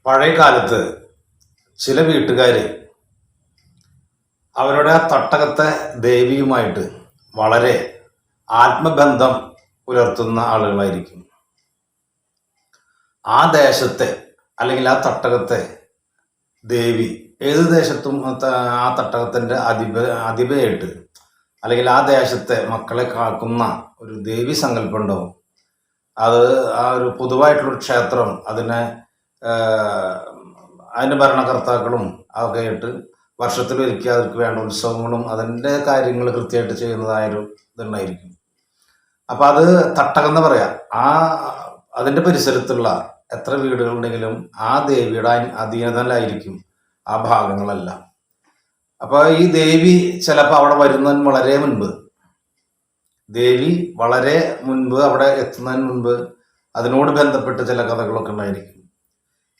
പഴയ കാലത്ത് ചില വീട്ടുകാർ അവരുടെ ആ തട്ടകത്തെ ദേവിയുമായിട്ട് വളരെ ആത്മബന്ധം പുലർത്തുന്ന ആളുകളായിരിക്കും. ആ ദേശത്തെ അല്ലെങ്കിൽ ആ തട്ടകത്തെ ദേവി ഏത് ദേശത്തും ആ തട്ടകത്തിൻ്റെ അധിപയായിട്ട് അല്ലെങ്കിൽ ആ ദേശത്തെ മക്കളെ കാക്കുന്ന ഒരു ദേവി സങ്കല്പം ഉണ്ടാവും. അത് ആ ഒരു പൊതുവായിട്ടുള്ളൊരു ക്ഷേത്രം അതിൻ്റെ ഭരണകർത്താക്കളും അതൊക്കെ ആയിട്ട് വർഷത്തിലൊരിക്കൽ അവർക്ക് വേണ്ട ഉത്സവങ്ങളും അതിൻ്റെ കാര്യങ്ങൾ കൃത്യമായിട്ട് ചെയ്യുന്നതായൊരു ഇതുണ്ടായിരിക്കും. അപ്പം അത് തട്ടകം എന്ന് പറയാം. അതിൻ്റെ പരിസരത്തുള്ള എത്ര വീടുകളുണ്ടെങ്കിലും ആ ദേവിയുടെ അധീനതയിലായിരിക്കും ആ ഭാഗങ്ങളെല്ലാം. അപ്പോൾ ഈ ദേവി ചിലപ്പോൾ അവിടെ വരുന്നതിന് വളരെ മുൻപ് അവിടെ എത്തുന്നതിന് മുൻപ് അതിനോട് ബന്ധപ്പെട്ട് ചില കഥകളൊക്കെ ഉണ്ടായിരിക്കും.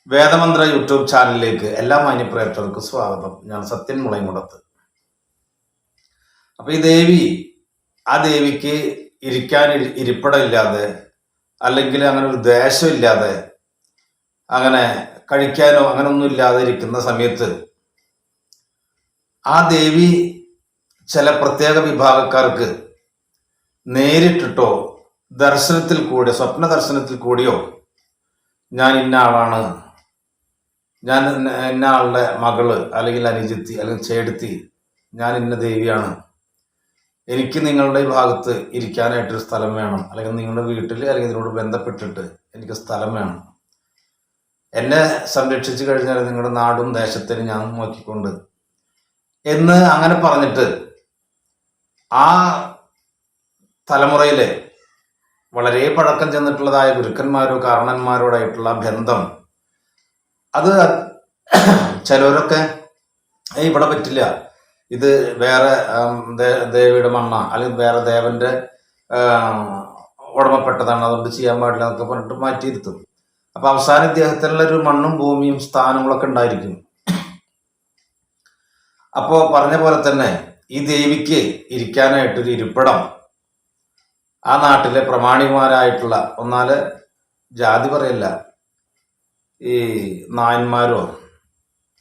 വേദമന്ത്ര യൂട്യൂബ് ചാനലിലേക്ക് എല്ലാ മാന്യപ്രേക്ഷകർക്കും സ്വാഗതം. ഞാൻ സത്യൻ മുളയങ്കുടത്ത്. അപ്പൊ ആ ദേവിക്ക് ഇരിക്കാൻ ഇരിപ്പിടമില്ലാതെ അല്ലെങ്കിൽ അങ്ങനെ ഒരു ദേശമില്ലാതെ അങ്ങനെ കഴിക്കാനോ അങ്ങനെ ഒന്നും ഇല്ലാതെ ഇരിക്കുന്ന സമയത്ത് ആ ദേവി ചില പ്രത്യേക വിഭാഗക്കാർക്ക് നേരിട്ടിട്ടോ സ്വപ്ന ദർശനത്തിൽ കൂടിയോ ഞാൻ ഇന്ന ആളാണ്, ഞാൻ ഇന്ന ആളുടെ മകള് അല്ലെങ്കിൽ അനുജത്തി അല്ലെങ്കിൽ ചേടത്തി, ഞാൻ ഇന്ന ദേവിയാണ്, എനിക്ക് നിങ്ങളുടെ ഈ ഭാഗത്ത് ഇരിക്കാനായിട്ടൊരു സ്ഥലം വേണം, അല്ലെങ്കിൽ നിങ്ങളുടെ വീട്ടിൽ അല്ലെങ്കിൽ ഇതിനോട് ബന്ധപ്പെട്ടിട്ട് എനിക്ക് സ്ഥലം വേണം, എന്നെ സംരക്ഷിച്ചു കഴിഞ്ഞാൽ നിങ്ങളുടെ നാടും ദേശത്തിനും ഞാൻ നോക്കിക്കൊണ്ട് എന്ന് അങ്ങനെ പറഞ്ഞിട്ട് ആ തലമുറയിലെ വളരെ പഴക്കം ചെന്നിട്ടുള്ളതായ ഗുരുക്കന്മാരോ കാരണന്മാരോടായിട്ടുള്ള ബന്ധം അത് ചിലവരൊക്കെ ഇവിടെ പറ്റില്ല, ഇത് വേറെ ദേവിയുടെ മണ്ണ അല്ലെങ്കിൽ വേറെ ദേവന്റെ ഉടമപ്പെട്ടതാണ്, അതുകൊണ്ട് ചെയ്യാൻ പാടില്ല എന്നൊക്കെ പറഞ്ഞിട്ട് മാറ്റിയിരുത്തും. അപ്പൊ അവസാന ഇദ്ദേഹത്തിനുള്ള ഒരു മണ്ണും ഭൂമിയും സ്ഥാനങ്ങളൊക്കെ ഉണ്ടായിരിക്കും. അപ്പോ പറഞ്ഞ പോലെ തന്നെ ഈ ദേവിക്ക് ഇരിക്കാനായിട്ടൊരു ഇരിപ്പിടം ആ നാട്ടിലെ പ്രമാണിമാരായിട്ടുള്ള, ഒന്നാല് ജാതി പറയല്ല, ഈ നായന്മാരോ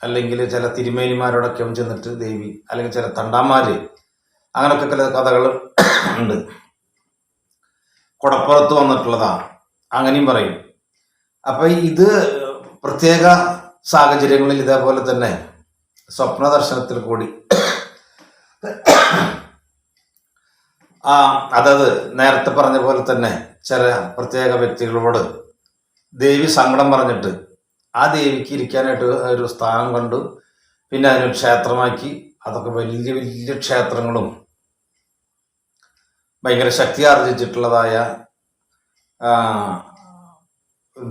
അല്ലെങ്കിൽ ചില തിരുമേനിമാരോടൊക്കെ ചെന്നിട്ട് ദേവി അല്ലെങ്കിൽ ചില തണ്ടാന്മാര് അങ്ങനൊക്കെ ചില കഥകൾ ഉണ്ട്. കുടപ്പുറത്ത് വന്നിട്ടുള്ളതാണ്, അങ്ങനെയും പറയും. അപ്പൊ ഇത് പ്രത്യേക സാഹചര്യങ്ങളിൽ ഇതേപോലെ തന്നെ സ്വപ്ന ദർശനത്തിൽ കൂടി അതത് നേരത്തെ പറഞ്ഞ പോലെ തന്നെ ചില പ്രത്യേക വ്യക്തികളോട് ദേവി സങ്കടം പറഞ്ഞിട്ട് ആ ദേവിക്ക് ഇരിക്കാനായിട്ട് ഒരു സ്ഥാനം കണ്ടു. പിന്നെ അതിനൊരു ക്ഷേത്രമാക്കി. അതൊക്കെ വലിയ വലിയ ക്ഷേത്രങ്ങളും ഭയങ്കര ശക്തി ആർജിച്ചിട്ടുള്ളതായ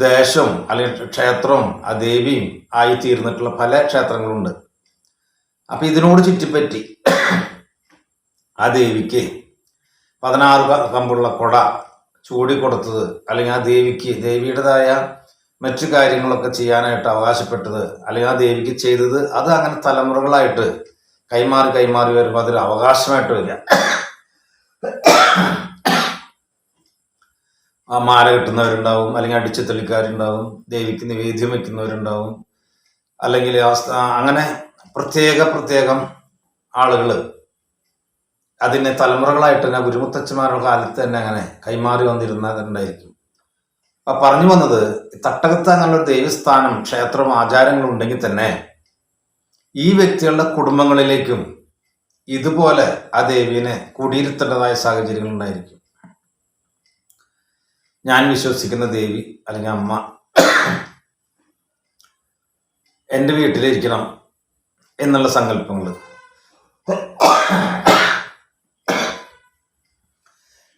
ദേശവും അല്ലെങ്കിൽ ക്ഷേത്രവും ആ ദേവിയും ആയി തീർന്നിട്ടുള്ള പല ക്ഷേത്രങ്ങളുണ്ട്. അപ്പൊ ഇതിനോട് ചുറ്റിപ്പറ്റി ആ ദേവിക്ക് 16 കമ്പുള്ള കൊട ചൂടിക്കൊടുത്തത്, അല്ലെങ്കിൽ ആ ദേവിയുടേതായ മറ്റു കാര്യങ്ങളൊക്കെ ചെയ്യാനായിട്ട് അവകാശപ്പെട്ടത്, അല്ലെങ്കിൽ ആ ദേവിക്ക് ചെയ്തത്, അത് അങ്ങനെ തലമുറകളായിട്ട് കൈമാറി വരുമ്പോൾ അതൊരു അവകാശമായിട്ട് വരിക. ആ മാല കിട്ടുന്നവരുണ്ടാവും, അല്ലെങ്കിൽ അടിച്ചു തെളിക്കാരുണ്ടാവും, ദേവിക്ക് നിവേദ്യം വയ്ക്കുന്നവരുണ്ടാവും, അല്ലെങ്കിൽ അങ്ങനെ പ്രത്യേകം ആളുകൾ അതിനെ തലമുറകളായിട്ട് തന്നെ ഗുരുമുത്തച്ഛന്മാരുടെ കാലത്ത് തന്നെ അങ്ങനെ കൈമാറി വന്നിരുന്നതുണ്ടായിരിക്കും. അപ്പൊ പറഞ്ഞു വന്നത്, തട്ടകത്ത് അങ്ങനെയുള്ള ദൈവസ്ഥാനം, ക്ഷേത്രം, ആചാരങ്ങളും ഉണ്ടെങ്കിൽ തന്നെ ഈ വ്യക്തികളുടെ കുടുംബങ്ങളിലേക്കും ഇതുപോലെ ആ ദേവീനെ കുടിയിരുത്തേണ്ടതായ സാഹചര്യങ്ങൾ ഉണ്ടായിരിക്കും. ഞാൻ വിശ്വസിക്കുന്ന ദേവി അല്ലെങ്കിൽ അമ്മ എൻ്റെ വീട്ടിലിരിക്കണം എന്നുള്ള സങ്കല്പങ്ങൾ,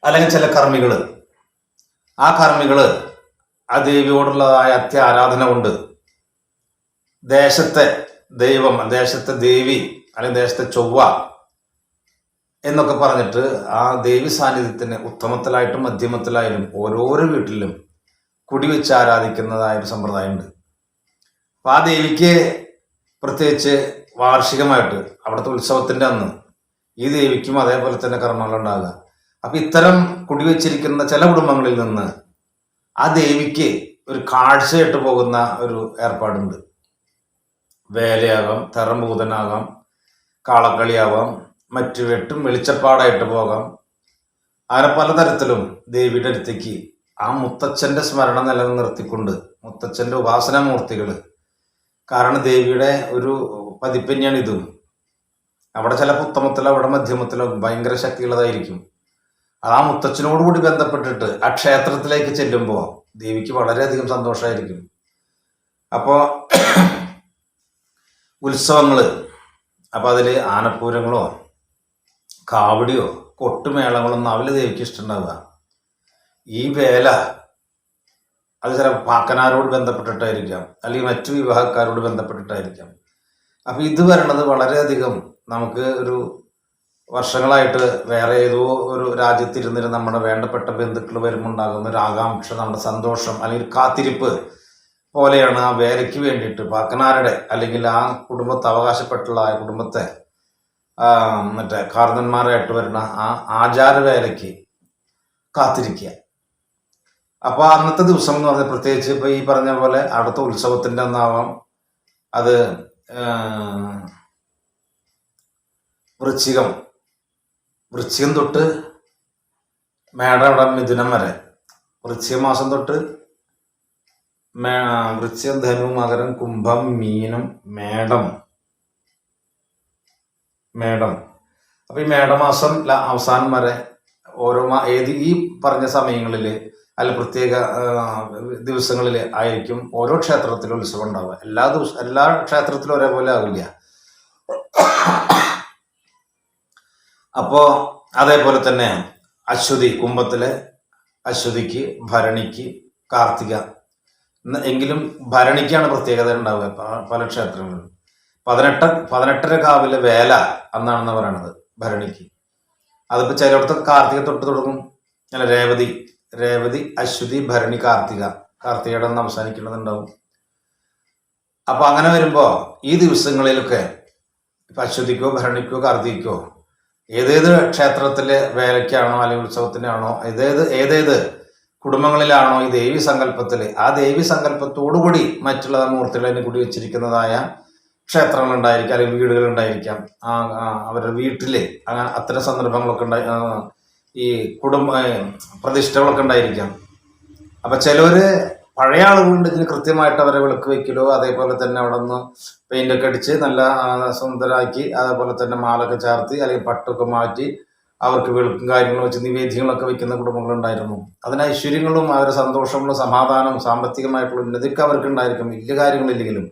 അല്ലെങ്കിൽ ചില കർമ്മികള് ആ ദേവിയോടുള്ളതായ ആരാധന കൊണ്ട് ദേശത്തെ ദൈവം, ദേശത്തെ ദേവി അല്ലെങ്കിൽ ദേശത്തെ ചൊവ്വ എന്നൊക്കെ പറഞ്ഞിട്ട് ആ ദേവി സാന്നിധ്യത്തിന് ഉത്തമത്തിലായിട്ടും മധ്യമത്തിലായാലും ഓരോരോ വീട്ടിലും കുടിവെച്ച് ആരാധിക്കുന്നതായ ഒരു സമ്പ്രദായമുണ്ട്. അപ്പൊ ആ ദേവിക്ക് പ്രത്യേകിച്ച് വാർഷികമായിട്ട് അവിടുത്തെ ഉത്സവത്തിന്റെ അന്ന് ഈ ദേവിക്കും അതേപോലെ തന്നെ കർമ്മങ്ങൾ ഉണ്ടാകുക. അപ്പൊ ഇത്തരം കുടിവെച്ചിരിക്കുന്ന ചില കുടുംബങ്ങളിൽ നിന്ന് ആ ദേവിക്ക് ഒരു കാഴ്ചയായിട്ട് പോകുന്ന ഒരു ഏർപ്പാടുണ്ട്. വേലയാകാം, തെറമ്പൂതനാകാം, കാളക്കളിയാവാം, മറ്റു വെട്ടും വെളിച്ചപ്പാടായിട്ട് പോകാം. അങ്ങനെ പലതരത്തിലും ദേവിയുടെ അടുത്തേക്ക് ആ മുത്തച്ഛന്റെ സ്മരണ നിലനിർത്തിക്കൊണ്ട് മുത്തച്ഛന്റെ ഉപാസനാമൂർത്തികൾ, കാരണം ദേവിയുടെ ഒരു പതിപ്പ് തന്നെയാണ് ഇതും. അവിടെ ചിലപ്പോൾ ഉത്തമത്തിലോ അവിടെ മധ്യമത്തിലോ ഭയങ്കര ശക്തിയുള്ളതായിരിക്കും. ആ മുത്തച്ഛനോടുകൂടി ബന്ധപ്പെട്ടിട്ട് ആ ക്ഷേത്രത്തിലേക്ക് ചെല്ലുമ്പോൾ ദേവിക്ക് വളരെയധികം സന്തോഷമായിരിക്കും. അപ്പോൾ ഉത്സവങ്ങൾ, അപ്പോൾ അതിൽ ആനപ്പൂരങ്ങളോ കാവടിയോ കൊട്ടുമേളങ്ങളൊന്നും അവല് ദേവിക്ക് ഇഷ്ടമുണ്ടാവുക. ഈ വേല അത് ചില പാക്കനാരോട് ബന്ധപ്പെട്ടിട്ടായിരിക്കാം, അല്ലെങ്കിൽ മറ്റു വിവാഹക്കാരോട് ബന്ധപ്പെട്ടിട്ടായിരിക്കാം. അപ്പം ഇത് വരണത് വളരെയധികം നമുക്ക് ഒരു വർഷങ്ങളായിട്ട് വേറെ ഏതോ ഒരു രാജ്യത്തിരുന്നിട്ട് നമ്മുടെ വേണ്ടപ്പെട്ട ബന്ധുക്കൾ വരുമ്പോൾ ഉണ്ടാകുന്ന ഒരു ആകാംക്ഷ, നമ്മുടെ സന്തോഷം അല്ലെങ്കിൽ കാത്തിരിപ്പ് പോലെയാണ് ആ വേലയ്ക്ക് വേണ്ടിയിട്ട് പാക്കനാരുടെ അല്ലെങ്കിൽ ആ കുടുംബത്തെ അവകാശപ്പെട്ടുള്ള ആ കുടുംബത്തെ മറ്റേ കാർന്നന്മാരായിട്ട് വരുന്ന ആ ആചാരവേലയ്ക്ക് കാത്തിരിക്കുക. അപ്പോൾ അന്നത്തെ ദിവസം എന്ന് പറഞ്ഞാൽ പ്രത്യേകിച്ച് ഇപ്പോൾ ഈ പറഞ്ഞ പോലെ അവിടുത്തെ ഉത്സവത്തിൻ്റെ ഒന്നാവാം, അത് വൃശ്ചികം തൊട്ട് മേടം അവിടെ മിഥുനം വരെ, വൃശ്ചിക മാസം തൊട്ട് വൃശ്ചികം, ധനു, മകരം, കുംഭം, മീനം, മേടം. അപ്പൊ ഈ മേടമാസം അവസാനം വരെ ഓരോ ഏത് ഈ പറഞ്ഞ സമയങ്ങളിൽ അല്ല പ്രത്യേക ദിവസങ്ങളിൽ ആയിരിക്കും ഓരോ ക്ഷേത്രത്തിലും ഉത്സവം ഉണ്ടാവുക. എല്ലാ ക്ഷേത്രത്തിലും ഒരേപോലെ ആവില്ല. അപ്പോൾ അതേപോലെ തന്നെ അശ്വതി, കുംഭത്തിലെ അശ്വതിക്ക്, ഭരണിക്ക്, കാർത്തിക, എങ്കിലും ഭരണിക്കാണ് പ്രത്യേകത ഉണ്ടാവുക പല ക്ഷേത്രങ്ങളിലും. 18 കാവിലെ വേല അന്നാണെന്ന് പറയണത് ഭരണിക്ക്. അതിപ്പോൾ ചിലയിടത്തൊക്കെ കാർത്തിക തൊട്ട് തുടങ്ങും. അല്ല, രേവതി, അശ്വതി, ഭരണി, കാർത്തികയുടെ ഒന്ന് അവസാനിക്കേണ്ടതുണ്ടാവും. അപ്പൊ അങ്ങനെ വരുമ്പോ ഈ ദിവസങ്ങളിലൊക്കെ ഇപ്പൊ അശ്വതിക്കോ ഭരണിക്കോ കാർത്തികോ ഏതേത് ക്ഷേത്രത്തിലെ വേലയ്ക്കാണോ അല്ലെങ്കിൽ ഉത്സവത്തിനാണോ ഏതേത് കുടുംബങ്ങളിലാണോ ഈ ദേവി സങ്കല്പത്തിൽ, ആ ദേവി സങ്കല്പത്തോടുകൂടി മറ്റുള്ള മൂർത്തികളെ കൂടി വെച്ചിരിക്കുന്നതായ ക്ഷേത്രങ്ങൾ ഉണ്ടായിരിക്കാം, അല്ലെങ്കിൽ വീടുകൾ ഉണ്ടായിരിക്കാം. അവരുടെ വീട്ടില് അങ്ങനെ അത്തരം സന്ദർഭങ്ങളൊക്കെ ഈ പ്രതിഷ്ഠകളൊക്കെ ഉണ്ടായിരിക്കാം. അപ്പൊ ചിലവര് പഴയ ആളുകളുണ്ട് ഇതിന് കൃത്യമായിട്ട് അവരെ വിളക്ക് വെക്കലോ, അതേപോലെ തന്നെ അവിടെ നിന്ന് പെയിന്റൊക്കെ അടിച്ച് നല്ല സുന്ദരമാക്കി, അതേപോലെ തന്നെ മാലൊക്കെ ചേർത്തി അല്ലെങ്കിൽ പട്ടൊക്കെ മാറ്റി അവർക്ക് വെളുക്കും കാര്യങ്ങളും വെച്ച് നിവേദ്യങ്ങളൊക്കെ വെക്കുന്ന കുടുംബങ്ങളുണ്ടായിരുന്നു. അതിന് ഐശ്വര്യങ്ങളും അവരുടെ സന്തോഷങ്ങളും സമാധാനവും സാമ്പത്തികമായിട്ടുള്ള ഉന്നതിക്ക് അവർക്ക് ഉണ്ടായിരിക്കും, വലിയ കാര്യങ്ങളില്ലെങ്കിലും.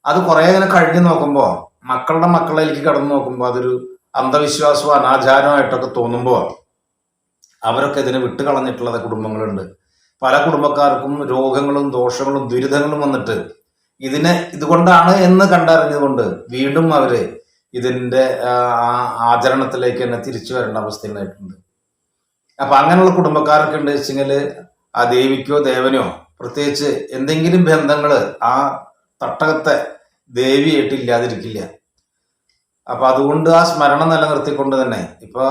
അത് കുറെ ഇങ്ങനെ കഴിഞ്ഞ് നോക്കുമ്പോൾ മക്കളുടെ മക്കളിലേക്ക് കടന്നു നോക്കുമ്പോൾ അതൊരു അന്ധവിശ്വാസവും അനാചാരമായിട്ടൊക്കെ തോന്നുമ്പോൾ അവരൊക്കെ ഇതിനെ വിട്ടുകളഞ്ഞിട്ടുള്ള കുടുംബങ്ങളുണ്ട്. പല കുടുംബക്കാർക്കും രോഗങ്ങളും ദോഷങ്ങളും ദുരിതങ്ങളും വന്നിട്ട് ഇതുകൊണ്ടാണ് എന്ന് കണ്ടറിഞ്ഞതുകൊണ്ട് വീണ്ടും അവര് ഇതിന്റെ ആചരണത്തിലേക്ക് തന്നെ തിരിച്ചു വരേണ്ട അവസ്ഥയുണ്ടായിട്ടുണ്ട്. അപ്പൊ അങ്ങനെയുള്ള കുടുംബക്കാരൊക്കെ ഉണ്ട് വെച്ചെങ്കില് ആ ദേവിക്കോ ദേവനോ പ്രത്യേകിച്ച് എന്തെങ്കിലും ബന്ധങ്ങള് ആ തട്ടകത്തെ ദേവിയായിട്ട് ഇല്ലാതിരിക്കില്ല. അപ്പൊ അതുകൊണ്ട് ആ സ്മരണ നിലനിർത്തിക്കൊണ്ട് തന്നെ ഇപ്പൊ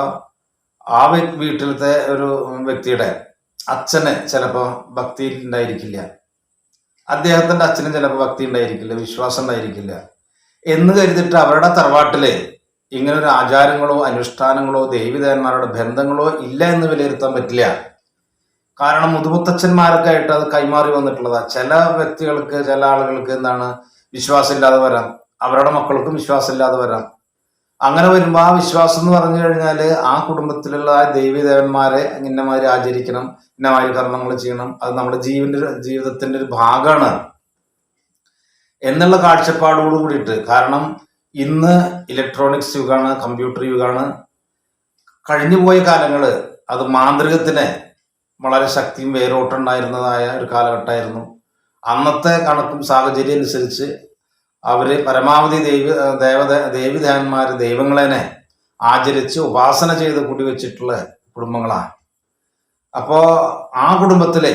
ആ വീട്ടിലത്തെ ഒരു വ്യക്തിയുടെ അച്ഛന് ചിലപ്പോൾ ഭക്തി ഉണ്ടായിരിക്കില്ല, അദ്ദേഹത്തിന്റെ അച്ഛന് ചിലപ്പോൾ ഭക്തി ഉണ്ടായിരിക്കില്ല, വിശ്വാസം ഉണ്ടായിരിക്കില്ല എന്ന് കരുതിയിട്ട് അവരുടെ തറവാട്ടില് ഇങ്ങനെ ഒരു ആചാരങ്ങളോ അനുഷ്ഠാനങ്ങളോ ദേവിദേവന്മാരുടെ ബന്ധങ്ങളോ ഇല്ല എന്ന് വിലയിരുത്താൻ പറ്റില്ല. കാരണം മുതുമുത്തച്ഛന്മാരൊക്കെ ആയിട്ട് അത് കൈമാറി വന്നിട്ടുള്ളതാ. ചില വ്യക്തികൾക്ക്, ചില ആളുകൾക്ക് എന്താണ് വിശ്വാസമില്ലാതെ വരാം, അവരുടെ മക്കൾക്കും വിശ്വാസമില്ലാതെ വരാം. അങ്ങനെ വരുമ്പോൾ ആ വിശ്വാസം എന്ന് പറഞ്ഞു കഴിഞ്ഞാൽ ആ കുടുംബത്തിലുള്ള ആ ദേവീദേവന്മാരെ ഇന്നമാതിരി ആചരിക്കണം, ഇന്നമാതിരി കർമ്മങ്ങൾ ചെയ്യണം, അത് നമ്മുടെ ജീവിതത്തിന്റെ ഒരു ഭാഗമാണ് എന്നുള്ള കാഴ്ചപ്പാടോട് കൂടിയിട്ട്. കാരണം ഇന്ന് ഇലക്ട്രോണിക്സ് യുഗമാണ്, കമ്പ്യൂട്ടർ യുഗമാണ്. കഴിഞ്ഞുപോയ കാലങ്ങൾ അത് മാന്ത്രികത്തിന് വളരെ ശക്തിയും വേരോട്ടുണ്ടായിരുന്നതായ ഒരു കാലഘട്ടമായിരുന്നു. അന്നത്തെ കണക്കും സാഹചര്യം അനുസരിച്ച് അവര് പരമാവധി ദേവിദേവന്മാര് ദൈവങ്ങളെ ആചരിച്ച് ഉപാസന ചെയ്ത് കൂടിവെച്ചിട്ടുള്ള കുടുംബങ്ങളാണ്. അപ്പോ ആ കുടുംബത്തിലെ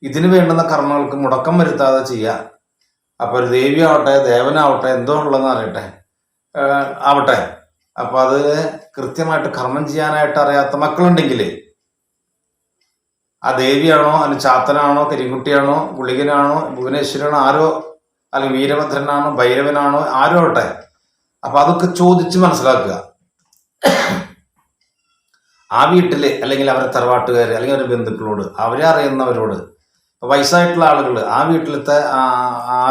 ഇതിനു വേണ്ടുന്ന കർമ്മങ്ങൾക്ക് മുടക്കം വരുത്താതെ ചെയ്യുക. അപ്പൊ ഒരു ദേവിയാവട്ടെ ദേവനാവട്ടെ എന്തോ ഉള്ളതെന്ന് അറിയട്ടെ ആവട്ടെ, അപ്പൊ അത് കൃത്യമായിട്ട് കർമ്മം ചെയ്യാനായിട്ട് അറിയാത്ത മക്കളുണ്ടെങ്കിൽ ആ ദേവിയാണോ അല്ലെങ്കിൽ ചാത്തനാണോ കരിങ്കുട്ടിയാണോ ഗുളികനാണോ ഭുവനേശ്വരനാണോ ആരോ, അല്ലെങ്കിൽ വീരഭദ്രനാണോ ഭൈരവനാണോ ആരോ ആവട്ടെ. അപ്പൊ അതൊക്കെ ചോദിച്ച് മനസ്സിലാക്കുക. ആ വീട്ടില് അല്ലെങ്കിൽ അവരെ തറവാട്ടുകാർ അല്ലെങ്കിൽ അവരുടെ ബന്ധുക്കളോട്, അവരെ അറിയുന്നവരോട്, വയസ്സായിട്ടുള്ള ആളുകൾ, ആ വീട്ടിലത്തെ ആ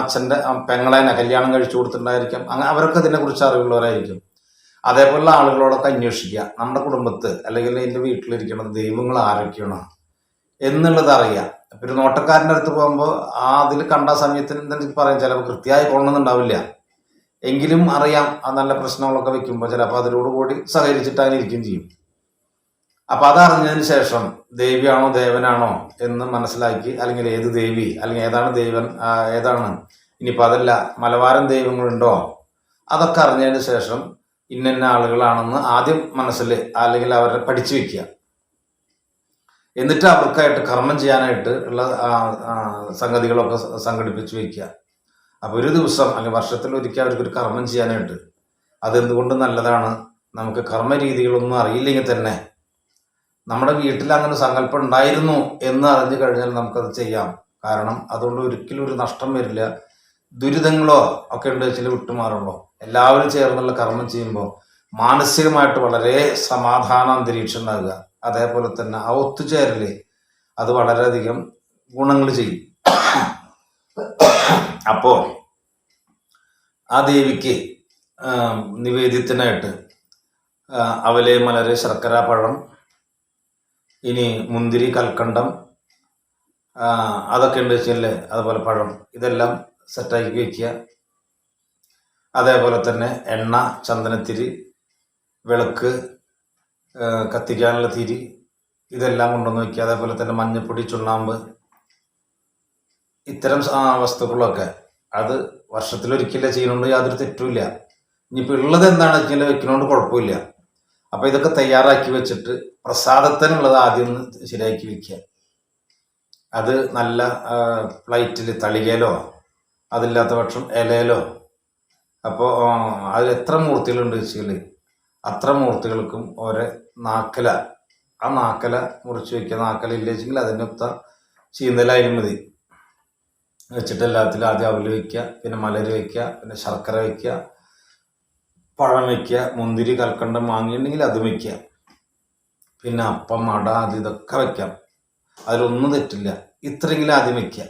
അച്ഛൻ്റെ പെങ്ങളേനെ കല്യാണം കഴിച്ചു കൊടുത്തിട്ടുണ്ടായിരിക്കാം, അങ്ങനെ അവരൊക്കെ ഇതിനെക്കുറിച്ച് അറിവുള്ളവരായിരിക്കും. അതേപോലുള്ള ആളുകളോടൊക്കെ അന്വേഷിക്കുക. നമ്മുടെ കുടുംബത്ത് അല്ലെങ്കിൽ എൻ്റെ വീട്ടിലിരിക്കുന്ന ദൈവങ്ങൾ ആരൊക്കെയാണ് എന്നുള്ളത് അറിയാം. ഇപ്പം ഒരു നോട്ടക്കാരൻ്റെ അടുത്ത് പോകുമ്പോൾ അതിൽ കണ്ട സമയത്തിന് എന്തെങ്കിലും പറയാം, ചിലപ്പോൾ കൃത്യമായി കൊള്ളണമെന്നുണ്ടാവില്ല, എങ്കിലും അറിയാം ആ നല്ല പ്രശ്നങ്ങളൊക്കെ വെക്കുമ്പോൾ ചിലപ്പോൾ അതിനോടുകൂടി സഹകരിച്ചിട്ട് അങ്ങനെ ഇരിക്കുകയും ചെയ്യും. അപ്പം അതറിഞ്ഞതിന് ശേഷം ദേവിയാണോ ദേവനാണോ എന്ന് മനസ്സിലാക്കി, അല്ലെങ്കിൽ ഏത് ദേവി അല്ലെങ്കിൽ ഏതാണ് ദൈവൻ ഏതാണ്, ഇനിയിപ്പോൾ അതല്ല മലബാരൻ ദൈവങ്ങളുണ്ടോ, അതൊക്കെ അറിഞ്ഞതിന് ശേഷം ഇന്ന ആളുകളാണെന്ന് ആദ്യം മനസ്സിൽ അല്ലെങ്കിൽ അവരെ പഠിച്ചു വെക്കുക. എന്നിട്ട് അവർക്കായിട്ട് കർമ്മം ചെയ്യാനായിട്ട് ഉള്ള സംഗതികളൊക്കെ സംഘടിപ്പിച്ച് വയ്ക്കുക. അപ്പോൾ ഒരു ദിവസം അല്ലെങ്കിൽ വർഷത്തിൽ ഒരിക്കൽ അവർക്കൊരു കർമ്മം ചെയ്യാനായിട്ട്, അതെന്തുകൊണ്ട് നല്ലതാണ്. നമുക്ക് കർമ്മ രീതികളൊന്നും അറിയില്ലെങ്കിൽ തന്നെ നമ്മുടെ വീട്ടിൽ അങ്ങനെ സങ്കല്പം ഉണ്ടായിരുന്നു എന്ന് അറിഞ്ഞു കഴിഞ്ഞാൽ നമുക്കത് ചെയ്യാം. കാരണം അതുകൊണ്ട് ഒരിക്കലും ഒരു നഷ്ടം വരില്ല. ദുരിതങ്ങളോ ഒക്കെ ഉണ്ട് വെച്ചാൽ വിട്ടുമാറുള്ളൂ. എല്ലാവരും ചേർന്നുള്ള കർമ്മം ചെയ്യുമ്പോൾ മാനസികമായിട്ട് വളരെ സമാധാന അന്തരീക്ഷം ഉണ്ടാകുക. അതേപോലെ തന്നെ ആ ഒത്തുചേരല് അത് വളരെയധികം ഗുണങ്ങൾ ചെയ്യും. അപ്പോൾ ആ ദേവിക്ക് നിവേദ്യത്തിനായിട്ട് അവല്, മലര്, ശർക്കര, പഴം, ഇനി മുന്തിരി, കൽക്കണ്ടം, അതൊക്കെ ഉണ്ട് വെച്ചല്ലേ, അതുപോലെ പഴം, ഇതെല്ലാം സെറ്റാക്കി വയ്ക്കുക. അതേപോലെ തന്നെ എണ്ണ, ചന്ദനത്തിരി, വിളക്ക്, കത്തിക്കാനുള്ള തിരി, ഇതെല്ലാം കൊണ്ടുവന്ന് വയ്ക്കുക. അതേപോലെ തന്നെ മഞ്ഞപ്പൊടി, ചുണ്ണാമ്പ്, ഇത്തരം വസ്തുക്കളൊക്കെ അത് വർഷത്തിലൊരിക്കലേ ചെയ്യുന്നുണ്ട്, യാതൊരു തെറ്റുമില്ല. ഇനിയിപ്പോൾ ഉള്ളത് എന്താണ് വെച്ചാൽ വെക്കുന്നതുകൊണ്ട് കുഴപ്പമില്ല. അപ്പോൾ ഇതൊക്കെ തയ്യാറാക്കി വെച്ചിട്ട് പ്രസാദത്തിനുള്ളത് ആദ്യം ഒന്ന് ശരിയാക്കി വെക്കുക. അത് നല്ല പ്ലേറ്റിൽ തളികയിലോ അതില്ലാത്ത പക്ഷം ഇലയിലോ, അപ്പോൾ അതിൽ എത്ര മൂർത്തികളുണ്ട് വെച്ചാൽ അത്ര മൂർത്തികൾക്കും ഓരോ നാക്കല, ആ നാക്കല മുറിച്ച് വയ്ക്കുക. നാക്കല ഇല്ലെങ്കിൽ അതിനൊത്ത ചീന്തലായാലും മതി വെച്ചിട്ട് എല്ലാത്തിലും ആദ്യം അവല് വയ്ക്കുക, പിന്നെ മലര് വയ്ക്കുക, പിന്നെ ശർക്കര വയ്ക്കുക, പഴം വയ്ക്കുക, മുന്തിരി, കൽക്കണ്ടം വാങ്ങിയിട്ടുണ്ടെങ്കിൽ അത് വയ്ക്കുക, പിന്നെ അപ്പം, അട, അത് ഇതൊക്കെ വയ്ക്കാം. അതിലൊന്നും തെറ്റില്ല. ഇത്രയെങ്കിലും ആദ്യം വയ്ക്കുക.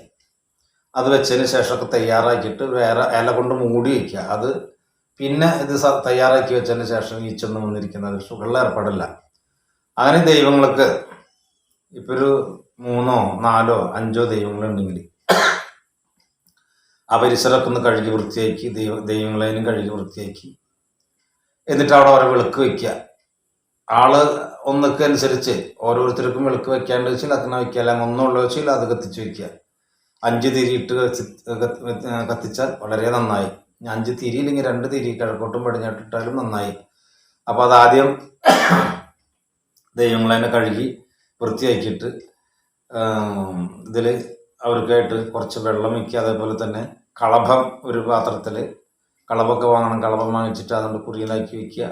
അത് വെച്ചതിന് ശേഷമൊക്കെ തയ്യാറാക്കിയിട്ട് വേറെ ഇല കൊണ്ട് മൂടി വയ്ക്കുക. അത് പിന്നെ ഇത് തയ്യാറാക്കി വെച്ചതിന് ശേഷം ഈച്ചൊന്നും വന്നിരിക്കുന്നത് സുഖമുള്ള ഏർപ്പാടില്ല. അങ്ങനെ ദൈവങ്ങൾക്ക് ഇപ്പൊ ഒരു 3 4 5 ദൈവങ്ങളുണ്ടെങ്കിൽ ആ പരിസരമൊക്കെ ഒന്ന് കഴുകി വൃത്തിയാക്കി, ദൈവങ്ങളേനും കഴുകി വൃത്തിയാക്കി, എന്നിട്ട് അവിടെ ഓരോ വിളക്ക് വയ്ക്കുക. ആള് ഒന്നൊക്കെ അനുസരിച്ച് ഓരോരുത്തർക്കും വിളക്ക് വെക്കാണ്ട് വെച്ചാൽ അങ്ങനെ വയ്ക്കുക, അല്ലെങ്കിൽ ഒന്നുള്ളൂ വെച്ചാൽ അത് കത്തിച്ച് വയ്ക്കുക. 5 തിരിയിട്ട് കത്തിച്ചാൽ വളരെ നന്നായി. 5 തിരിയില്ലെങ്കിൽ 2 തിരി കിഴക്കോട്ടും പടിഞ്ഞാട്ടിട്ടാലും നന്നായി. അപ്പോൾ അതാദ്യം ദൈവങ്ങളെ കഴുകി വൃത്തിയാക്കിയിട്ട് ഇതിൽ അവർക്കായിട്ട് കുറച്ച് വെള്ളം വയ്ക്കുക. അതേപോലെ തന്നെ കളഭം ഒരു പാത്രത്തിൽ, കളഭമൊക്കെ വാങ്ങണം, കളഭം വാങ്ങിച്ചിട്ട് അതുകൊണ്ട് കുറിയിലാക്കി വയ്ക്കുക.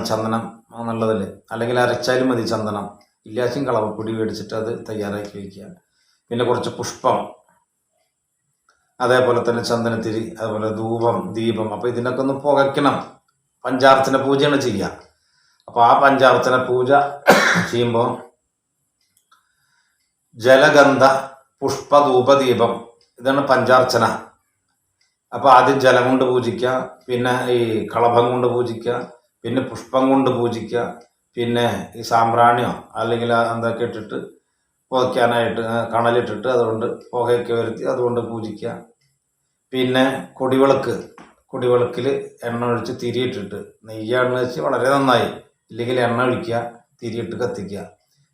ചന്ദനം നല്ലതിൽ, അല്ലെങ്കിൽ അരച്ചാലും മതി ചന്ദനം, ഇല്ലാച്ചും കളവപ്പൊടി മേടിച്ചിട്ട് അത് തയ്യാറാക്കി വയ്ക്കുക. പിന്നെ കുറച്ച് പുഷ്പം, അതേപോലെ തന്നെ ചന്ദനത്തിരി, അതുപോലെ ധൂപം, ദീപം. അപ്പോൾ ഇതിനൊക്കെ ഒന്ന് പുകയ്ക്കണം. പഞ്ചാർച്ചന പൂജയാണ് ചെയ്യുക. അപ്പോൾ ആ പഞ്ചാർച്ചന പൂജ ചെയ്യുമ്പോൾ ജലഗന്ധ പുഷ്പ ധൂപ ദീപം, ഇതാണ് പഞ്ചാർച്ചന. അപ്പോൾ ആദ്യം ജലം കൊണ്ട് പൂജിക്കുക, പിന്നെ ഈ കളഭം കൊണ്ട് പൂജിക്കുക, പിന്നെ പുഷ്പം കൊണ്ട് പൂജിക്കുക, പിന്നെ ഈ സാമ്പ്രാണിയോ അല്ലെങ്കിൽ എന്തൊക്കെ ഇട്ടിട്ട് പുകയ്ക്കാനായിട്ട് കണലിട്ടിട്ട് അതുകൊണ്ട് പുകയൊക്കെ വരുത്തി അതുകൊണ്ട് പൂജിക്കുക. പിന്നെ കൊടിവിളക്കിൽ എണ്ണ ഒഴിച്ച് തിരിയിട്ടിട്ട്, നെയ്യാണെന്ന് വെച്ച് വളരെ നന്നായി, ഇല്ലെങ്കിൽ എണ്ണ ഒഴിക്കുക, തിരിയിട്ട് കത്തിക്കുക.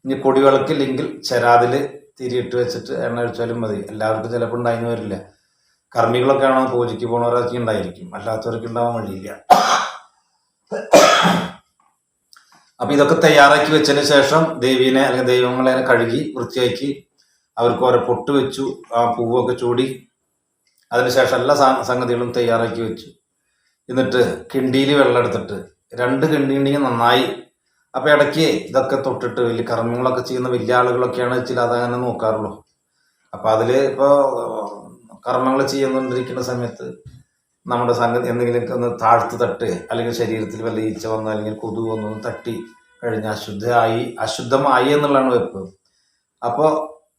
ഇനി കൊടിവിളക്കില്ലെങ്കിൽ ചെരാതിൽ തിരിയിട്ട് വെച്ചിട്ട് എണ്ണ ഒഴിച്ചാലും മതി. എല്ലാവർക്കും ചിലപ്പോൾ ഉണ്ടായിരുന്നു വരില്ല. കർമ്മികളൊക്കെ ആണോ പൂജയ്ക്ക് പോണവരൊക്കെ ഉണ്ടായിരിക്കും, അല്ലാത്തവർക്ക് ഉണ്ടാവാൻ വഴിയില്ല. അപ്പം ഇതൊക്കെ തയ്യാറാക്കി വെച്ചതിന് ശേഷം ദേവീനെ അല്ലെങ്കിൽ ദൈവങ്ങളെ കഴുകി വൃത്തിയാക്കി അവർക്ക് ഓരോ പൊട്ട് വെച്ചു, ആ പൂവൊക്കെ ചൂടി, അതിനുശേഷം എല്ലാ സംഗതികളും തയ്യാറാക്കി വെച്ചു. എന്നിട്ട് കിണ്ടിയിൽ വെള്ളം എടുത്തിട്ട് 2 കിണ്ടി ഉണ്ടെങ്കിൽ നന്നായി, അപ്പോൾ ഇടയ്ക്ക് ഇതൊക്കെ തൊട്ടിട്ട് വലിയ കർമ്മങ്ങളൊക്കെ ചെയ്യുന്ന വലിയ ആളുകളൊക്കെയാണ് ചില അതങ്ങനെ നോക്കാറുള്ളൂ. അപ്പോൾ അതിൽ ഇപ്പോൾ കർമ്മങ്ങൾ ചെയ്യുന്നുണ്ടിരിക്കുന്ന സമയത്ത് നമ്മുടെ സംഗതി എന്തെങ്കിലും ഒന്ന് താഴ്ത്ത് തട്ട്, അല്ലെങ്കിൽ ശരീരത്തിൽ വല്ല ഈച്ച വന്നു, അല്ലെങ്കിൽ കൊതു വന്നു തട്ടി കഴിഞ്ഞ് അശുദ്ധമായി എന്നുള്ളതാണ് വെപ്പ്. അപ്പോൾ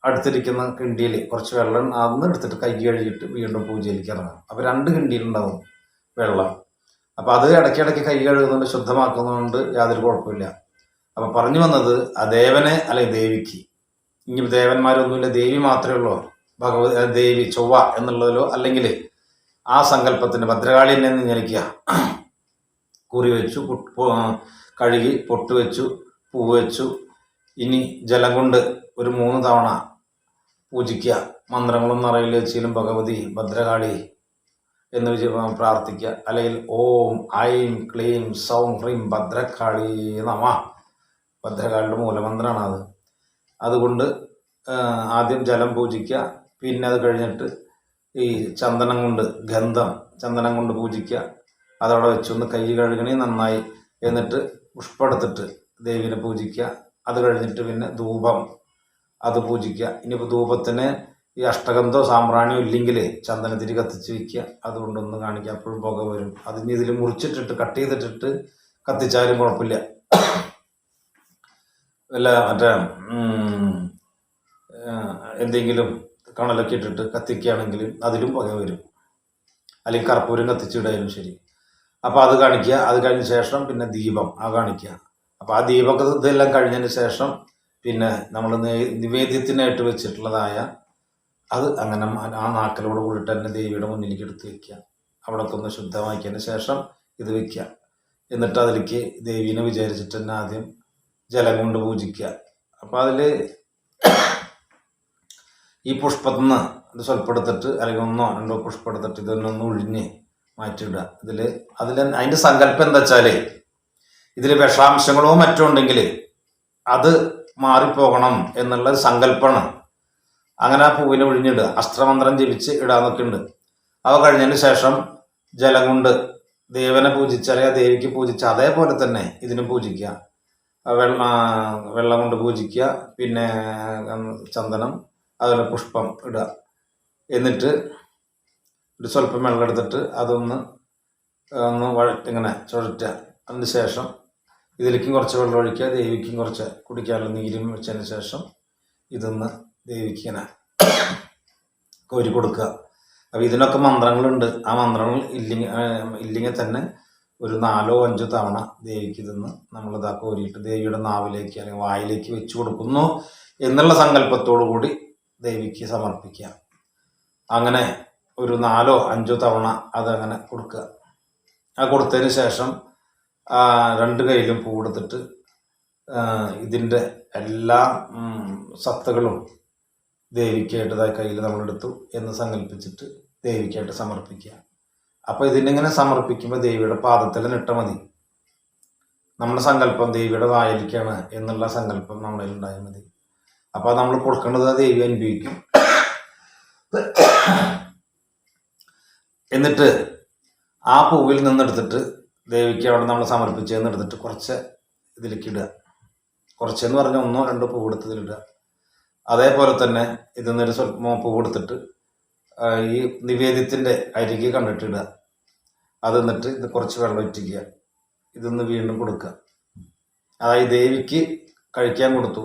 അടുത്തിരിക്കുന്ന കിണ്ടിയിൽ കുറച്ച് വെള്ളം അന്ന് എടുത്തിട്ട് കൈ കഴുകിയിട്ട് വീണ്ടും പൂജയിലേക്ക് ഇറങ്ങാം. അപ്പോൾ 2 കിണ്ടിയിലുണ്ടാവും വെള്ളം. അപ്പോൾ അത് ഇടയ്ക്കിടയ്ക്ക് കൈ കഴുകുന്നുണ്ട്, ശുദ്ധമാക്കുന്നതുകൊണ്ട് യാതൊരു കുഴപ്പമില്ല. അപ്പോൾ പറഞ്ഞു വന്നത് ആ ദേവനെ അല്ലെങ്കിൽ ദേവിക്ക്, ഇനി ദേവന്മാരൊന്നുമില്ല, ദേവി മാത്രമേ ഉള്ളൂ, ദേവി ചൊവ്വ എന്നുള്ളതിലോ അല്ലെങ്കിൽ ആ സങ്കല്പത്തിന് ഭദ്രകാളി എന്നെ ജ്ഞാനിക്കുക. കുറി വെച്ചു, കഴുകി, പൊട്ട് വെച്ചു, പൂവ് വെച്ചു. ഇനി ജലം കൊണ്ട് ഒരു 3 തവണ പൂജിക്കുക. മന്ത്രങ്ങളൊന്നും അറിയില്ല വെച്ചാലും ഭഗവതി ഭദ്രകാളി എന്ന് പ്രാർത്ഥിക്കുക. അല്ലെങ്കിൽ ഓം ഐം ക്ലീം സൗം ഹ്രീം ഭദ്രകാളി നമ, ഭദ്രകാളിയുടെ മൂലമന്ത്രമാണ് അത്. അതുകൊണ്ട് ആദ്യം ജലം പൂജിക്കുക. പിന്നെ അത് കഴിഞ്ഞിട്ട് ഈ ചന്ദനം കൊണ്ട്, ചന്ദനം കൊണ്ട് പൂജിക്കുക. അതവിടെ വെച്ചൊന്ന് കൈ കഴുകണേ നന്നായി. എന്നിട്ട് പുഷ്പം എടുത്തിട്ട് ദേവീനെ പൂജിക്കുക. അത് കഴിഞ്ഞിട്ട് പിന്നെ ധൂപം, അത് പൂജിക്കുക. ഇനിയിപ്പോൾ ധൂപത്തിന് ഈ അഷ്ടഗന്ധോ സാമ്പ്രാണിയോ ഇല്ലെങ്കിൽ ചന്ദനത്തിരി കത്തിച്ച് വയ്ക്കുക. അതുകൊണ്ടൊന്ന് കാണിക്കുക, അപ്പോഴും പുക വരും. അതിന് ഇതിൽ മുറിച്ചിട്ടിട്ട് കട്ട് ചെയ്തിട്ടിട്ട് കത്തിച്ചാലും കുഴപ്പമില്ല. വല്ല മറ്റേ എന്തെങ്കിലും കണലൊക്കെ ഇട്ടിട്ട് കത്തിക്കുകയാണെങ്കിൽ അതിലും പുക വരും. അല്ലെങ്കിൽ കർപ്പൂരം കത്തിച്ചിടായാലും ശരി. അപ്പോൾ അത് കാണിക്കുക. അത് കഴിഞ്ഞ ശേഷം പിന്നെ ദീപം കാണിക്കുക. അപ്പോൾ ആ ദീപമൊക്കെ ഇതെല്ലാം കഴിഞ്ഞതിന് ശേഷം പിന്നെ നമ്മൾ നിവേദ്യത്തിനായിട്ട് വെച്ചിട്ടുള്ളതായ അത് അങ്ങനെ ആ നാക്കലോട് കൂടിയിട്ട് തന്നെ ദേവിയുടെ മുന്നിലേക്ക് എടുത്ത് വയ്ക്കുക. അവിടെയൊക്കെ ഒന്ന് ശുദ്ധമാക്കിയതിന് ശേഷം ഇത് വയ്ക്കുക. എന്നിട്ട് അതിലേക്ക് ദേവീനെ വിചാരിച്ചിട്ട് തന്നെ ആദ്യം ജലം കൊണ്ട് പൂജിക്കുക. അപ്പോൾ അതിൽ ഈ പുഷ്പത്തിൽ നിന്ന് ഇത് സ്വല്പം എടുത്തിട്ട്, അല്ലെങ്കിൽ 1 2 പുഷ്പം എടുത്തിട്ട് ഇതൊന്നൊന്ന് ഒഴിഞ്ഞ് മാറ്റിയിടുക. അതിൻ്റെ സങ്കല്പം എന്താ വെച്ചാൽ ഇതിൽ വിഷാംശങ്ങളോ മറ്റോ ഉണ്ടെങ്കിൽ അത് മാറിപ്പോകണം എന്നുള്ള സങ്കല്പമാണ്. അങ്ങനെ ആ പൂവിനെ ഒഴിഞ്ഞിടുക. അസ്ത്രമന്ത്രം ജപിച്ച് ഇടാന്നൊക്കെ ഉണ്ട്. അവ കഴിഞ്ഞതിന് ശേഷം ജലം കൊണ്ട് ദേവനെ പൂജിച്ചാൽ ആ ദേവിക്ക് പൂജിച്ച അതേപോലെ തന്നെ ഇതിനും പൂജിക്കുക. വെള്ളം കൊണ്ട് പൂജിക്കുക. പിന്നെ ചന്ദനം, അതുപോലെ പുഷ്പം ഇടുക. എന്നിട്ട് ഒരു സ്വല്പം വെള്ളം എടുത്തിട്ട് അതൊന്ന് ഇങ്ങനെ ചുഴറ്റുക. അതിന് ശേഷം ഇതിലേക്കും കുറച്ച് വെള്ളം ഒഴിക്കുക. ദേവിക്കും കുറച്ച് കുടിക്കാനുള്ള നീരും വെച്ചതിന് ശേഷം ഇതൊന്ന് ദേവിക്ക് ഇങ്ങനെ കോരി കൊടുക്കുക. അപ്പോൾ ഇതിനൊക്കെ മന്ത്രങ്ങളുണ്ട്. ആ മന്ത്രങ്ങൾ ഇല്ലെങ്കിൽ തന്നെ ഒരു 4 5 തവണ ദേവിക്ക് ഇതൊന്ന് നമ്മളിതാ കോരിയിട്ട് ദേവിയുടെ നാവിലേക്ക് അല്ലെങ്കിൽ വായിലേക്ക് വെച്ച് കൊടുക്കുന്നു എന്നുള്ള സങ്കല്പത്തോടു കൂടി ദേവിക്ക് സമർപ്പിക്കുക. അങ്ങനെ ഒരു 4 5 തവണ അതങ്ങനെ കൊടുക്കുക. ആ കൊടുത്തതിന് ശേഷം 2 കൈയിലും പൂ കൊടുത്തിട്ട് ഇതിൻ്റെ എല്ലാ സത്തുകളും ദേവിക്കായിട്ട് കയ്യിൽ നമ്മളെടുത്തു എന്ന് സങ്കല്പിച്ചിട്ട് ദേവിക്കായിട്ട് സമർപ്പിക്കുക. അപ്പോൾ ഇതിനിങ്ങനെ സമർപ്പിക്കുമ്പോൾ ദേവിയുടെ പാദത്തിൽ നിട്ടാൽ മതി. നമ്മുടെ സങ്കല്പം ദേവിയുടെ വായിലേക്കാണ് എന്നുള്ള സങ്കല്പം നമ്മളിൽ ഉണ്ടായാൽ മതി. അപ്പോൾ നമ്മൾ കൊടുക്കേണ്ടത് ദേവി അനുഭവിക്കും. എന്നിട്ട് ആ പൂവിൽ നിന്നെടുത്തിട്ട് ദേവിക്ക് അവിടെ നമ്മൾ സമർപ്പിച്ചതെന്ന് എടുത്തിട്ട് കുറച്ച് ഇതിലേക്ക് ഇടുക. കുറച്ചെന്ന് പറഞ്ഞാൽ 1 2 പൂ എടുത്തതിലിടുക. അതേപോലെ തന്നെ ഇതിന്നൊരു സ്വല്പം പൂ കൊടുത്തിട്ട് ഈ നിവേദ്യത്തിൻ്റെ അരികെ കണ്ടിട്ടിടുക. അത് എന്നിട്ട് ഇത് കുറച്ച് വെള്ളം ഒറ്റിക്കുക. ഇതൊന്ന് വീണ്ടും കൊടുക്കുക. അതായത് ദേവിക്ക് കഴിക്കാൻ കൊടുത്തു.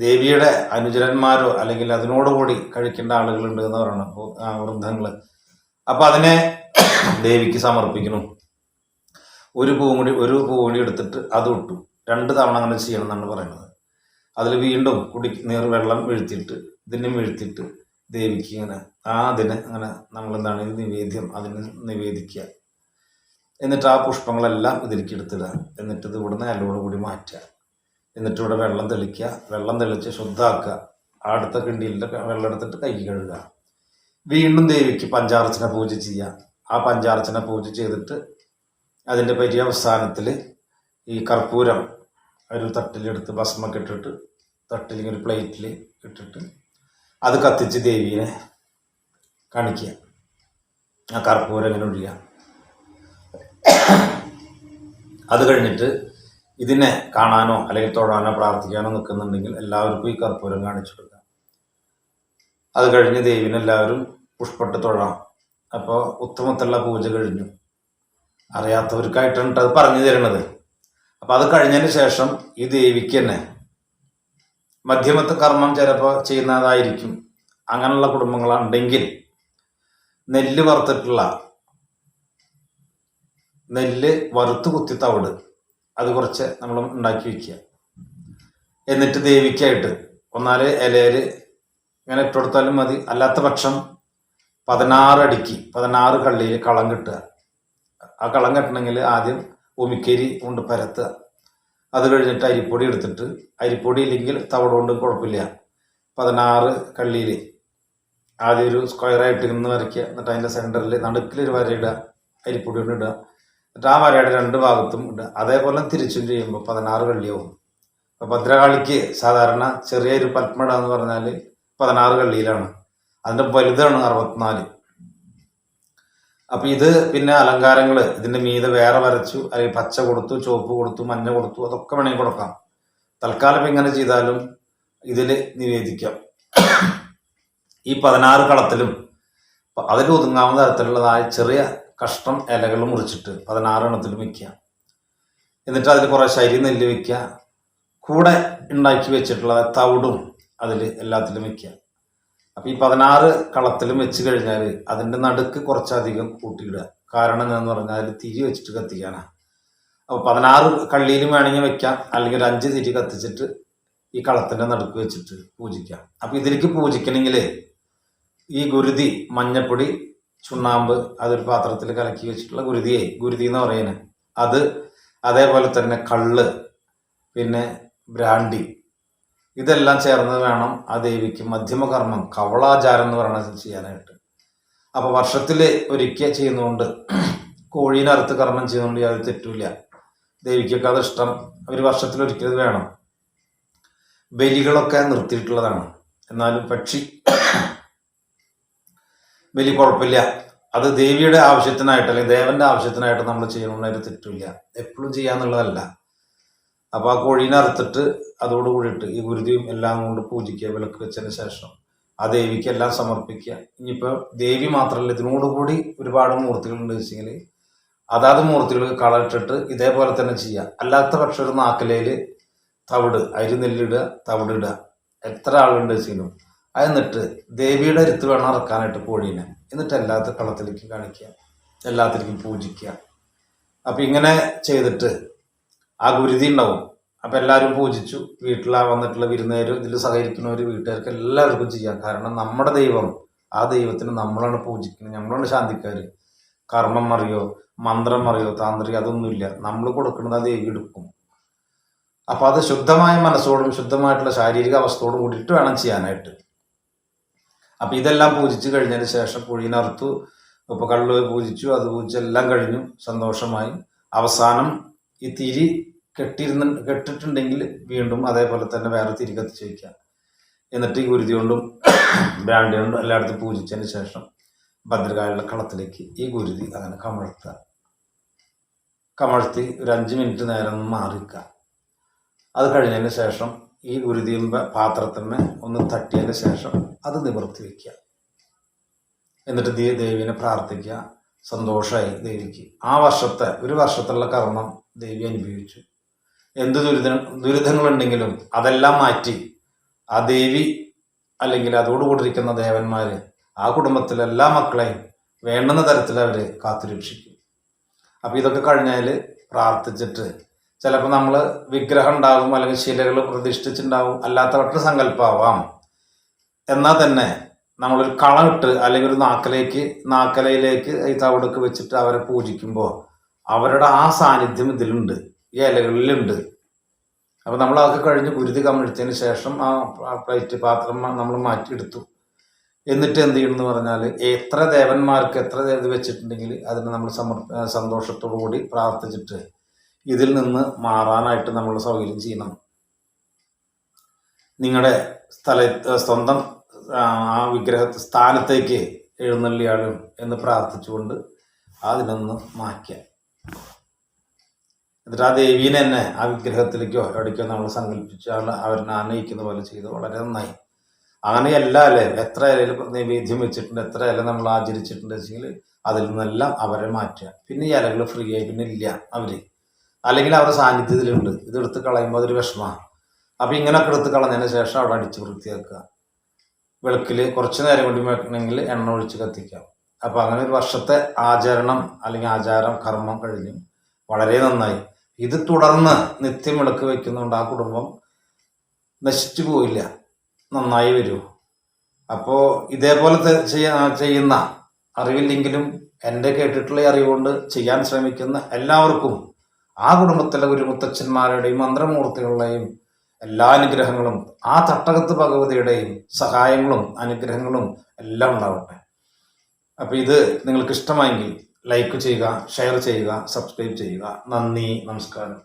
ദേവിയുടെ അനുചരന്മാരോ അല്ലെങ്കിൽ അതിനോടുകൂടി കഴിക്കേണ്ട ആളുകളുണ്ട് എന്ന് പറയണം, വൃന്ദങ്ങൾ. അപ്പം അതിനെ ദേവിക്ക് സമർപ്പിക്കണം. ഒരു പൂ കൂടി എടുത്തിട്ട് അത് ഇട്ടു. 2 തവണ അങ്ങനെ ചെയ്യണം എന്നാണ് പറയുന്നത്. അതിൽ വീണ്ടും വെള്ളം വീഴ്ത്തിയിട്ട് ഇതിനും വീഴ്ത്തിയിട്ട് ദേവിക്ക് ഇങ്ങനെ അതിനെ അങ്ങനെ നമ്മളെന്താണ് ഇത് നിവേദ്യം അതിന് നിവേദിക്കുക. എന്നിട്ട് ആ പുഷ്പങ്ങളെല്ലാം ഇതിലേക്ക് എടുത്തിടുക. എന്നിട്ട് ഇത് ഇവിടുന്ന് എല്ലോടുകൂടി മാറ്റുക. എന്നിട്ട് ഇവിടെ വെള്ളം തെളിക്കുക. വെള്ളം തെളിച്ച് ശുദ്ധമാക്കുക. അടുത്ത കിണ്ടിയിലെ വെള്ളം എടുത്തിട്ട് കൈ കഴുകുക. വീണ്ടും ദേവിക്ക് പഞ്ചാർച്ചന പൂജ ചെയ്യുക. ആ പഞ്ചാർച്ചന പൂജ ചെയ്തിട്ട് അതിൻ്റെ പര്യവസാനത്തിൽ ഈ കർപ്പൂരം ഒരു തട്ടിലെടുത്ത് ഭസ്മൊക്കെ ഇട്ടിട്ട് തട്ടിൽ ഒരു പ്ലേറ്റിൽ ഇട്ടിട്ട് അത് കത്തിച്ച് ദേവീനെ കാണിക്കുക. ആ കർപ്പൂരം ഇങ്ങനെ ഒഴിയുക. അത് കഴിഞ്ഞിട്ട് ഇതിനെ കാണാനോ അല്ലെങ്കിൽ തൊഴാനോ പ്രാർത്ഥിക്കാനോ നിൽക്കുന്നുണ്ടെങ്കിൽ എല്ലാവർക്കും ഈ കർപ്പൂരം കാണിച്ചു കൊടുക്കാം. അത് കഴിഞ്ഞ് ദേവിനെ എല്ലാവരും പുഷ്പട്ട് തൊഴാം. അപ്പോൾ ഉത്തമത്തുള്ള പൂജ കഴിഞ്ഞു. അറിയാത്തവർക്കായിട്ടാണ് അത് പറഞ്ഞു തരുന്നത്. അപ്പം അത് കഴിഞ്ഞതിന് ശേഷം ഈ ദേവിക്ക് തന്നെ മധ്യമത്തെ കർമ്മം ചിലപ്പോൾ ചെയ്യുന്നതായിരിക്കും. അങ്ങനെയുള്ള കുടുംബങ്ങളുണ്ടെങ്കിൽ നെല്ല് വറുത്തിട്ടുള്ള നെല്ല് വറുത്ത് കുത്തി തവിട് അത് കുറച്ച് നമ്മൾ ഉണ്ടാക്കി വയ്ക്കുക. എന്നിട്ട് ദേവിക്കായിട്ട് ഒന്നാല് ഇലയിൽ ഇങ്ങനെ ഇട്ടുകൊടുത്താലും മതി. അല്ലാത്ത പക്ഷം 16 അടിക്ക് 16 കള്ളിയിൽ കളം കെട്ടുക. ആ കളം കെട്ടണമെങ്കിൽ ആദ്യം ഉമിക്കരി കൊണ്ട് പരത്തുക. അത് കഴിഞ്ഞിട്ട് അരിപ്പൊടി എടുത്തിട്ട്, അരിപ്പൊടി ഇല്ലെങ്കിൽ തവിട് കൊണ്ടും കുഴപ്പമില്ല, 16 കള്ളിയിൽ ആദ്യം ഒരു സ്ക്വയറായിട്ട് ഇന്ന് വരയ്ക്കുക. എന്നിട്ട് അതിൻ്റെ സെൻറ്ററിൽ നടുക്കിലൊരു വരയിടുക, അരിപ്പൊടി കൊണ്ട് ഇടുക. എന്നിട്ട് ആ വരയുടെ 2 ഭാഗത്തും ഇടുക. അതേപോലെ തിരിച്ചും ചെയ്യുമ്പോൾ 16 കള്ളിയാവും. അപ്പോൾ ഭദ്രകാളിക്ക് സാധാരണ ചെറിയൊരു പത്മട എന്ന് പറഞ്ഞാൽ 16 കള്ളിയിലാണ്. അതിൻ്റെ വലുതാണ് 64. അപ്പം ഇത് പിന്നെ അലങ്കാരങ്ങൾ ഇതിൻ്റെ മീതെ വേറെ വരച്ചു, അല്ലെങ്കിൽ പച്ച കൊടുത്തു, ചുവപ്പ് കൊടുത്തു, മഞ്ഞ കൊടുത്തു, അതൊക്കെ വേണമെങ്കിൽ കൊടുക്കാം. തൽക്കാലം ഇങ്ങനെ ചെയ്താലും ഇതിൽ നിവേദിക്കാം. ഈ 16 കളത്തിലും അതിൽ ഒതുങ്ങാവുന്ന തരത്തിലുള്ളതായ ചെറിയ കഷ്ണം ഇലകൾ മുറിച്ചിട്ട് 16 എണ്ണത്തിലും വയ്ക്കുക. എന്നിട്ട് അതിൽ കുറേ ശരി നെല്ല് വയ്ക്കുക. കൂടെ ഉണ്ടാക്കി വെച്ചിട്ടുള്ള തവിടും അതിൽ എല്ലാത്തിലും വയ്ക്കുക. അപ്പം ഈ 16 കളത്തിലും വെച്ച് കഴിഞ്ഞാൽ അതിൻ്റെ നടുക്ക് കുറച്ചധികം കൂട്ടിയിടുക. കാരണം എന്താണെന്ന് പറഞ്ഞാൽ അതിൽ തിരി വെച്ചിട്ട് കത്തിക്കാനാണ്. അപ്പോൾ 16 കള്ളിയിലും വേണമെങ്കിൽ വെക്കാം, അല്ലെങ്കിൽ ഒരു 5 തിരി കത്തിച്ചിട്ട് ഈ കളത്തിൻ്റെ നടുക്ക് വെച്ചിട്ട് പൂജിക്കാം. അപ്പം ഇതിലേക്ക് പൂജിക്കണമെങ്കിൽ ഈ ഗുരുതി, മഞ്ഞപ്പൊടി, ചുണ്ണാമ്പ് അതൊരു പാത്രത്തിൽ കലക്കി വെച്ചിട്ടുള്ള ഗുരുതി എന്ന് പറയുന്നത് അത്, അതേപോലെ തന്നെ കള്ള്, പിന്നെ ബ്രാൻഡി, ഇതെല്ലാം ചേർന്ന് വേണം ആ ദേവിക്ക് മധ്യമകർമ്മം, കവളാചാരം എന്ന് പറയുന്നത് ചെയ്യാനായിട്ട്. അപ്പോൾ വർഷത്തിൽ ഒരിക്കൽ ചെയ്യുന്നതുകൊണ്ട്, കോഴീനെ അറുത്ത് കർമ്മം ചെയ്യുന്നതുകൊണ്ട് യാതൊരു തെറ്റില്ല. ദേവിക്കൊക്കെ അത് ഇഷ്ടം. ഒരു വർഷത്തിലൊരിക്കൽ വേണം. ബലികളൊക്കെ നിർത്തിയിട്ടുള്ളതാണ്. എന്നാലും പക്ഷി ബലി കുഴപ്പമില്ല. അത് ദേവിയുടെ ആവശ്യത്തിനായിട്ട് അല്ലെങ്കിൽ ദേവന്റെ ആവശ്യത്തിനായിട്ട് നമ്മൾ ചെയ്യണമെന്നൊരു തെറ്റില്ല. എപ്പോഴും ചെയ്യാന്നുള്ളതല്ല. അപ്പോൾ ആ കോഴീനെ അറുത്തിട്ട് അതോടുകൂടിയിട്ട് ഈ ഗുരുതിയും എല്ലാം കൊണ്ട് പൂജിക്കുക. വിളക്ക് വെച്ചതിന് ശേഷം ആ ദേവിക്ക് എല്ലാം സമർപ്പിക്കുക. ഇനിയിപ്പോൾ ദേവി മാത്രമല്ല, ഇതിനോടുകൂടി ഒരുപാട് മൂർത്തികളുണ്ട് വെച്ചെങ്കിൽ അതാത് മൂർത്തികൾക്ക് കളറിട്ടിട്ട് ഇതേപോലെ തന്നെ ചെയ്യുക. അല്ലാത്ത പക്ഷം ഒരു നാക്കലയിൽ തവിട്, അരി നെല്ലിടുക, തവിടിടുക. എത്ര ആളുണ്ട് വെച്ചെങ്കിലും എന്നിട്ട് ദേവിയുടെ അടുത്ത് വേണം ഇറക്കാനായിട്ട് കോഴീനെ. എന്നിട്ട് എല്ലാത്ത കളത്തിലേക്ക് കാണിക്കുക, എല്ലാത്തിലേക്കും പൂജിക്കുക. അപ്പം ഇങ്ങനെ ചെയ്തിട്ട് ആ ഗുരുതി ഉണ്ടാവും. അപ്പം എല്ലാവരും പൂജിച്ചു. വീട്ടിൽ വന്നിട്ടുള്ള വിരുന്നുകാരും ഇതിൽ സഹകരിക്കുന്നവർ, വീട്ടുകാർക്ക് എല്ലാവർക്കും ചെയ്യാം. കാരണം നമ്മുടെ ദൈവം, ആ ദൈവത്തിന് നമ്മളാണ് പൂജിക്കുന്നത്, നമ്മളാണ് ശാന്തിക്കാർ. കർമ്മം അറിയോ, മന്ത്രം അറിയോ, താന്ത്രിക അതൊന്നുമില്ല. നമ്മൾ കൊടുക്കുന്നത് ആ ദേവി എടുക്കും. അപ്പം അത് ശുദ്ധമായ മനസ്സോടും ശുദ്ധമായിട്ടുള്ള ശാരീരിക അവസ്ഥയോടും കൂടിയിട്ട് വേണം ചെയ്യാനായിട്ട്. അപ്പം ഇതെല്ലാം പൂജിച്ച് കഴിഞ്ഞതിന് ശേഷം കോഴീനറുത്തു, ഇപ്പോൾ കള്ള് പൂജിച്ചു, അത് പൂജിച്ച് എല്ലാം കഴിഞ്ഞു, സന്തോഷമായി. അവസാനം ഈ തിരി കെട്ടിട്ടുണ്ടെങ്കിൽ വീണ്ടും അതേപോലെ തന്നെ വേറെ തിരി കത്തിച്ച് വയ്ക്കുക. എന്നിട്ട് ഈ ഗുരുതി കൊണ്ടും ബ്രാൻഡി കൊണ്ടും എല്ലായിടത്തും പൂജിച്ചതിന് ശേഷം ഭദ്രകാളിയുടെ കളത്തിലേക്ക് ഈ ഗുരുതി അങ്ങനെ കമഴ്ത്തി ഒരു 5 മിനിറ്റ് നേരം മാറിക്കുക. അത് കഴിഞ്ഞതിന് ശേഷം ഈ ഗുരുതിയും പാത്രത്തിന് ഒന്ന് തട്ടിയതിന് ശേഷം അത് നിവർത്തി വയ്ക്കുക. എന്നിട്ട് ദേവിനെ പ്രാർത്ഥിക്കുക. സന്തോഷമായി ദേവിക്ക്. ആ വർഷത്തെ ഒരു വർഷത്തുള്ള കർമ്മം ദേവി അനുഭവിച്ചു. എന്ത് ദുരിതങ്ങളുണ്ടെങ്കിലും അതെല്ലാം മാറ്റി ആ ദേവി അല്ലെങ്കിൽ അതോടുകൂടിയിരിക്കുന്ന ദേവന്മാർ ആ കുടുംബത്തിലെ എല്ലാ മക്കളെയും വേണ്ടുന്ന തരത്തിൽ അവർ കാത്തുരക്ഷിക്കും. അപ്പം ഇതൊക്കെ കഴിഞ്ഞാൽ പ്രാർത്ഥിച്ചിട്ട് ചിലപ്പോൾ നമ്മൾ വിഗ്രഹം ഉണ്ടാകും, അല്ലെങ്കിൽ ശിലകൾ പ്രതിഷ്ഠിച്ചിട്ടുണ്ടാവും, അല്ലാത്ത വട്ട സങ്കല്പമാവാം. എന്നാൽ തന്നെ നമ്മളൊരു കളമിട്ട് അല്ലെങ്കിൽ ഒരു നാക്കലയിലേക്ക് ഈ തവിടൊക്കെ വെച്ചിട്ട് അവരെ പൂജിക്കുമ്പോൾ അവരുടെ ആ സാന്നിധ്യം ഇതിലുണ്ട്, ഈ ഇലകളിലുണ്ട്. അപ്പോൾ നമ്മൾ അതൊക്കെ കഴിഞ്ഞ് ഗുരുതി കമിഴ്ച്ചതിന് ശേഷം ആ പ്ലേറ്റ് പാത്രം നമ്മൾ മാറ്റിയെടുത്തു. എന്നിട്ട് എന്ത് ചെയ്യണം എന്ന് പറഞ്ഞാൽ, എത്ര ദേവന്മാർക്ക് എത്ര ഇത് വെച്ചിട്ടുണ്ടെങ്കിൽ അതിന് നമ്മൾ സന്തോഷത്തോടു കൂടി പ്രാർത്ഥിച്ചിട്ട് ഇതിൽ നിന്ന് മാറാനായിട്ട് നമ്മൾ സൗകര്യം ചെയ്യണം. നിങ്ങളുടെ സ്വന്തം ആ സ്ഥാനത്തേക്ക് എഴുന്നള്ളിയാളും എന്ന് പ്രാർത്ഥിച്ചുകൊണ്ട് അതിനൊന്ന് മാറ്റുക. എന്നിട്ട് ആ ദേവീനെ തന്നെ ആ വിഗ്രഹത്തിലേക്കോ എവിടേക്കോ നമ്മൾ സങ്കല്പിച്ച് അവരെ ആനയിക്കുന്ന പോലെ ചെയ്ത് വളരെ നന്നായി. അങ്ങനെ എല്ലാ അല്ലേ എത്ര ഇലയിൽ നൈവേദ്യം വെച്ചിട്ടുണ്ട്, എത്ര ഇല നമ്മൾ ആചരിച്ചിട്ടുണ്ട് വെച്ചെങ്കിൽ അതിൽ നിന്നെല്ലാം അവരെ മാറ്റുക. പിന്നെ ഈ ഇലകൾ ഫ്രീ ആയി പിന്നെ ഇല്ല അവര്, അല്ലെങ്കിൽ അവരുടെ സാന്നിധ്യത്തിലുണ്ട്. ഇത് എടുത്ത് കളയുമ്പോൾ അതൊരു വിഷമമാണ്. അപ്പം ഇങ്ങനെയൊക്കെ എടുത്ത് കളഞ്ഞതിന് ശേഷം അവിടെ അടിച്ച് വൃത്തിയാക്കുക. വെളുക്കിൽ കുറച്ച് നേരം കൊണ്ട് വെക്കണമെങ്കിൽ എണ്ണ ഒഴിച്ച് കത്തിക്കാം. അപ്പം അങ്ങനെ ഒരു വർഷത്തെ ആചരണം അല്ലെങ്കിൽ ആചാരം കർമ്മം കഴിഞ്ഞു. വളരെ നന്നായി. ഇത് തുടർന്ന് നിത്യം വിളക്ക് വയ്ക്കുന്നുണ്ട്. ആ കുടുംബം നശിച്ചു പോയില്ല, നന്നായി വരൂ. അപ്പോൾ ഇതേപോലെ ചെയ്യുന്ന അറിവില്ലെങ്കിലും എൻ്റെ കേട്ടിട്ടുള്ള അറിവുകൊണ്ട് ചെയ്യാൻ ശ്രമിക്കുന്ന എല്ലാവർക്കും ആ കുടുംബത്തിലെ ഗുരുമുത്തച്ഛന്മാരുടെയും മന്ത്രമൂർത്തികളുടെയും എല്ലാ അനുഗ്രഹങ്ങളും ആ തട്ടകത്ത് ഭഗവതിയുടെയും സഹായങ്ങളും അനുഗ്രഹങ്ങളും എല്ലാം ഉണ്ടാവട്ടെ. അപ്പോൾ ഇത് നിങ്ങൾക്ക് ഇഷ്ടമായെങ്കിൽ ലൈക്ക് ചെയ്യുക, ഷെയർ ചെയ്യുക, സബ്സ്ക്രൈബ് ചെയ്യുക. നന്ദി, നമസ്കാരം.